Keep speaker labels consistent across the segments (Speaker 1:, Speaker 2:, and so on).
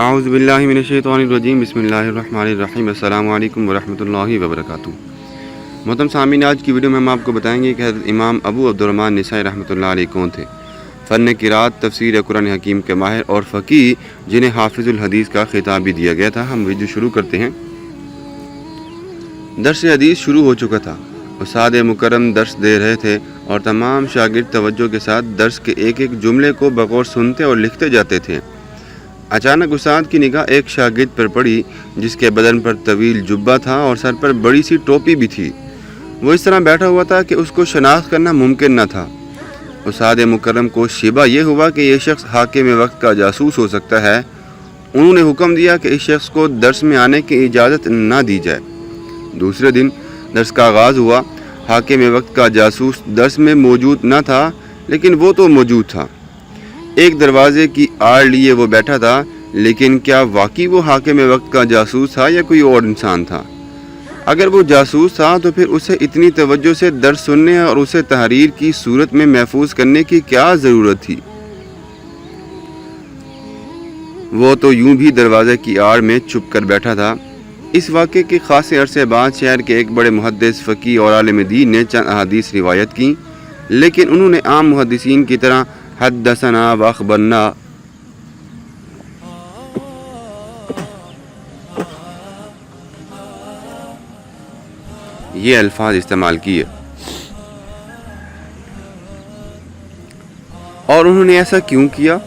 Speaker 1: اعوذ باللہ من الشیطان الرجیم بسم اللہ الرحمن الرحیم السلام علیکم ورحمۃ اللہ وبرکاتہ۔ محترم سامعین، آج کی ویڈیو میں ہم آپ کو بتائیں گے کہ حضرت امام ابو عبدالرحمن نسائی رحمۃ اللہ علیہ کون تھے۔ فن قرات، تفسیر قرآن حکیم کے ماہر اور فقیہ جنہیں حافظ الحدیث کا خطاب بھی دیا گیا تھا۔ ہم ویڈیو شروع کرتے ہیں۔ درس حدیث شروع ہو چکا تھا۔ استاد مکرم درس دے رہے تھے اور تمام شاگرد توجہ کے ساتھ درس کے ایک ایک جملے کو بغور سنتے اور لکھتے جاتے تھے۔ اچانک استاد کی نگاہ ایک شاگرد پر پڑی جس کے بدن پر طویل جبہ تھا اور سر پر بڑی سی ٹوپی بھی تھی۔ وہ اس طرح بیٹھا ہوا تھا کہ اس کو شناخت کرنا ممکن نہ تھا۔ استاد مکرم کو شبہ یہ ہوا کہ یہ شخص حاکم وقت کا جاسوس ہو سکتا ہے۔ انہوں نے حکم دیا کہ اس شخص کو درس میں آنے کی اجازت نہ دی جائے۔ دوسرے دن درس کا آغاز ہوا۔ حاکم وقت کا جاسوس درس میں موجود نہ تھا، لیکن وہ تو موجود تھا۔ ایک دروازے کی آڑ لیے وہ بیٹھا تھا، لیکن کیا واقعی وہ حاکم وقت کا جاسوس تھا یا کوئی اور انسان تھا؟ اگر وہ جاسوس تھا تو پھر اسے اتنی توجہ سے درس سننے اور اسے تحریر کی صورت میں محفوظ کرنے کی کیا ضرورت تھی؟ وہ تو یوں بھی دروازے کی آڑ میں چھپ کر بیٹھا تھا۔ اس واقعے کے خاصے عرصے بعد شہر کے ایک بڑے محدث، فقیہ اور عالم دین نے چند احادیث روایت کی، لیکن انہوں نے عام محدثین کی طرح حدثنا و اخبرنا یہ الفاظ استعمال کیے، اور انہوں نے ایسا کیوں کیا؟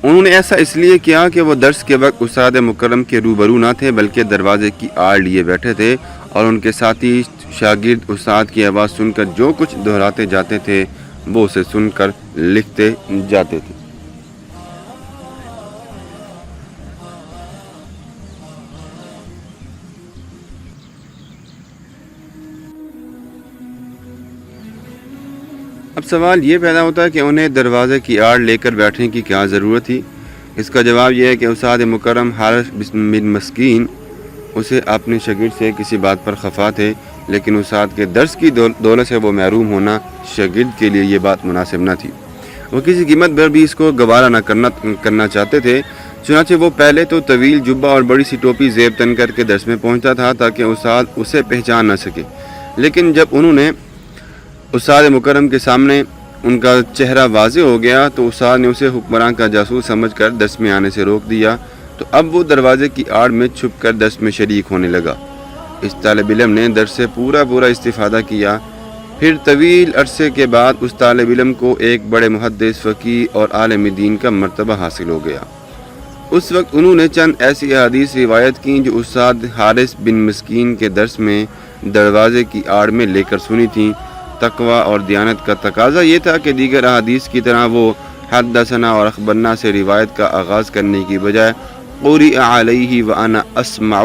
Speaker 1: انہوں نے ایسا اس لیے کیا کہ وہ درس کے وقت استاد مکرم کے روبرو نہ تھے، بلکہ دروازے کی آڑ لیے بیٹھے تھے، اور ان کے ساتھی شاگرد استاد کی آواز سن کر جو کچھ دہراتے جاتے تھے وہ اسے سن کر لکھتے جاتے تھے۔ اب سوال یہ پیدا ہوتا ہے کہ انہیں دروازے کی آڑ لے کر بیٹھنے کی کیا ضرورت تھی؟ اس کا جواب یہ ہے کہ استاد مکرم حارث بن مسکین اسے اپنے شاگرد سے کسی بات پر خفا تھے، لیکن استاد کے درس کی دولت سے وہ محروم ہونا شاگرد کے لیے یہ بات مناسب نہ تھی۔ وہ کسی قیمت پر بھی اس کو گوارا نہ کرنا چاہتے تھے۔ چنانچہ وہ پہلے تو طویل جبہ اور بڑی سی ٹوپی زیب تن کر کے درس میں پہنچتا تھا تاکہ استاد اسے پہچان نہ سکے، لیکن جب انہوں نے استاد مکرم کے سامنے ان کا چہرہ واضح ہو گیا تو استاد نے اسے حکمراں کا جاسوس سمجھ کر درس میں آنے سے روک دیا، تو اب وہ دروازے کی آڑ میں چھپ کر درس میں شریک ہونے لگا۔ اس طالب علم نے درس سے پورا استفادہ کیا۔ پھر طویل عرصے کے بعد اس طالب علم کو ایک بڑے محدث، فقیہ اور عالم دین کا مرتبہ حاصل ہو گیا۔ اس وقت انہوں نے چند ایسی احادیث روایت کی جو استاد حارث بن مسکین کے درس میں دروازے کی آڑ میں لے کر سنی تھیں۔ تقویٰ اور دیانت کا تقاضا یہ تھا کہ دیگر احادیث کی طرح وہ حدثنا اور اخبرنا سے روایت کا آغاز کرنے کی بجائے قرئ علیہ وانا اسمع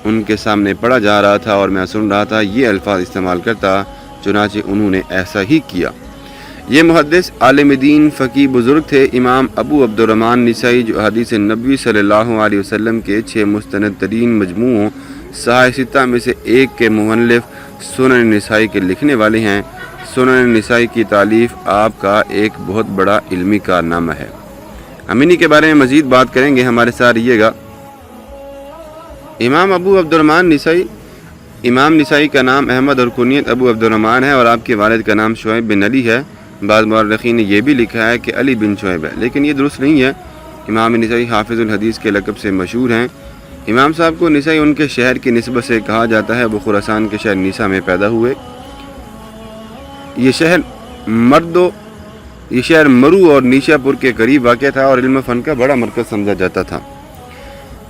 Speaker 1: ان کے سامنے پڑھا جا رہا تھا اور میں سن رہا تھا، یہ الفاظ استعمال کرتا۔ چنانچہ انہوں نے ایسا ہی کیا۔ یہ محدث، عالم دین، فقیہ بزرگ تھے امام ابو عبدالرحمن نسائی، جو حدیث نبوی صلی اللہ علیہ وسلم کے 6 مستند ترین مجموعوں صحاح ستہ میں سے ایک کے مؤلف سنن نسائی کے لکھنے والے ہیں۔ سنن نسائی کی تالیف آپ کا ایک بہت بڑا علمی کارنامہ ہے۔ ہم انہی کے بارے میں مزید بات کریں گے، ہمارے ساتھ رہیے گا۔ امام ابو عبدالرحمن نسائی، امام نسائی کا نام احمد اور کنیت ابو عبدالرحمن ہے، اور آپ کے والد کا نام شعیب بن علی ہے۔ بعض مورخین نے یہ بھی لکھا ہے کہ علی بن شعیب ہے، لیکن یہ درست نہیں ہے۔ امام نسائی حافظ الحدیث کے لقب سے مشہور ہیں۔ امام صاحب کو نسائی ان کے شہر کی نسبت سے کہا جاتا ہے۔ وہ خراسان کے شہر نیسا میں پیدا ہوئے۔ یہ شہر مرو اور نیشا پور کے قریب واقع تھا اور علم و فن کا بڑا مرکز سمجھا جاتا تھا۔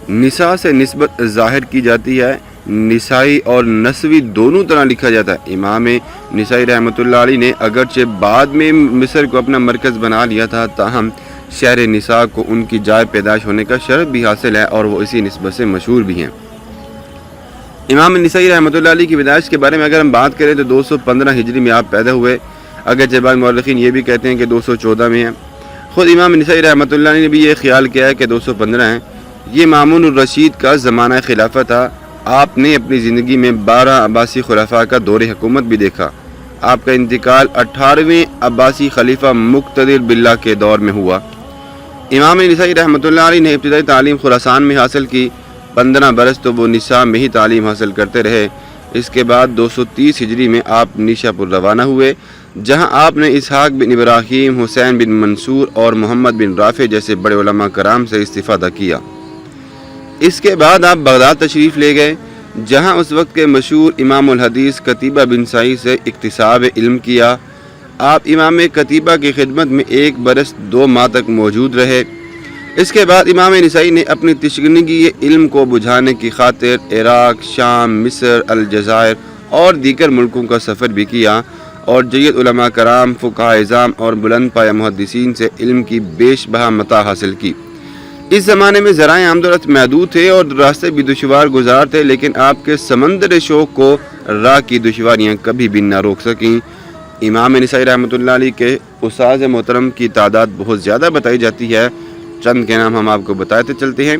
Speaker 1: نسا سے نسبت ظاہر کی جاتی ہے۔ نسائی اور نسوی دونوں طرح لکھا جاتا ہے۔ امام نسائی رحمۃ اللہ علیہ نے اگرچہ بعد میں مصر کو اپنا مرکز بنا لیا تھا، تاہم شہر نساء کو ان کی جائے پیدائش ہونے کا شرف بھی حاصل ہے اور وہ اسی نسبت سے مشہور بھی ہیں۔ امام نسائی رحمۃ اللہ علیہ کی پیدائش کے بارے میں اگر ہم بات کریں تو 215 ہجری میں آپ پیدا ہوئے، اگرچہ بعض مورخین یہ بھی کہتے ہیں کہ 214 میں ہیں۔ خود امام نسائی رحمۃ اللہ علیہ نے بھی یہ خیال کیا ہے کہ 215 ہیں۔ یہ مامون الرشید کا زمانہ خلافت تھا۔ آپ نے اپنی زندگی میں 12 عباسی خلفاء کا دور حکومت بھی دیکھا۔ آپ کا انتقال 18ویں عباسی خلیفہ مقتدر باللہ کے دور میں ہوا۔ امام نسائی رحمۃ اللہ علیہ نے ابتدائی تعلیم خراسان میں حاصل کی، 15 برس تو وہ نساء میں ہی تعلیم حاصل کرتے رہے۔ اس کے بعد 230 ہجری میں آپ نیشا پور روانہ ہوئے، جہاں آپ نے اسحاق بن ابراہیم، حسین بن منصور اور محمد بن رافع جیسے بڑے علماء کرام سے استفادہ کیا۔ اس کے بعد آپ بغداد تشریف لے گئے، جہاں اس وقت کے مشہور امام الحدیث قتیبہ بن سعید سے اکتساب علم کیا۔ آپ امام قتیبہ کی خدمت میں 1 برس 2 ماہ تک موجود رہے۔ اس کے بعد امام نسائی نے اپنی تشنگی علم کو بجھانے کی خاطر عراق، شام، مصر، الجزائر اور دیگر ملکوں کا سفر بھی کیا اور جید علماء کرام، فقہاء اعظام اور بلند پایہ محدثین سے علم کی بیش بہا متاع حاصل کی۔ اس زمانے میں ذرائع آمد و رفت محدود تھے اور راستے بھی دشوار گزار تھے، لیکن آپ کے سمندر شوق کو راہ کی دشواریاں کبھی بھی نہ روک سکیں۔ امام نسائی رحمۃ اللہ علیہ کے استاذ محترم کی تعداد بہت زیادہ بتائی جاتی ہے، چند کے نام ہم آپ کو بتاتے چلتے ہیں۔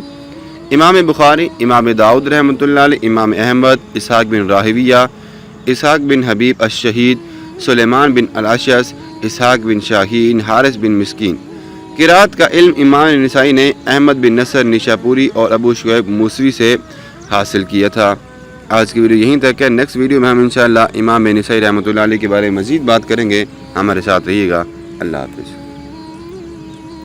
Speaker 1: امام بخاری، امام داؤد رحمۃ اللہ علیہ، امام احمد، اسحاق بن راہویہ، اسحاق بن حبیب الشہید، سلیمان بن الاشعث، اسحاق بن شاہین، حارث بن مسکین۔ قرات کا علم امام نسائی نے احمد بن نصر نیشاپوری اور ابو شعیب موسوی سے حاصل کیا تھا۔ آج کی ویڈیو یہیں تک ہے، نیکسٹ ویڈیو میں ہم انشاءاللہ امام نسائی رحمۃ اللہ علیہ کے بارے میں مزید بات کریں گے۔ ہمارے ساتھ رہیے گا۔ اللہ حافظ۔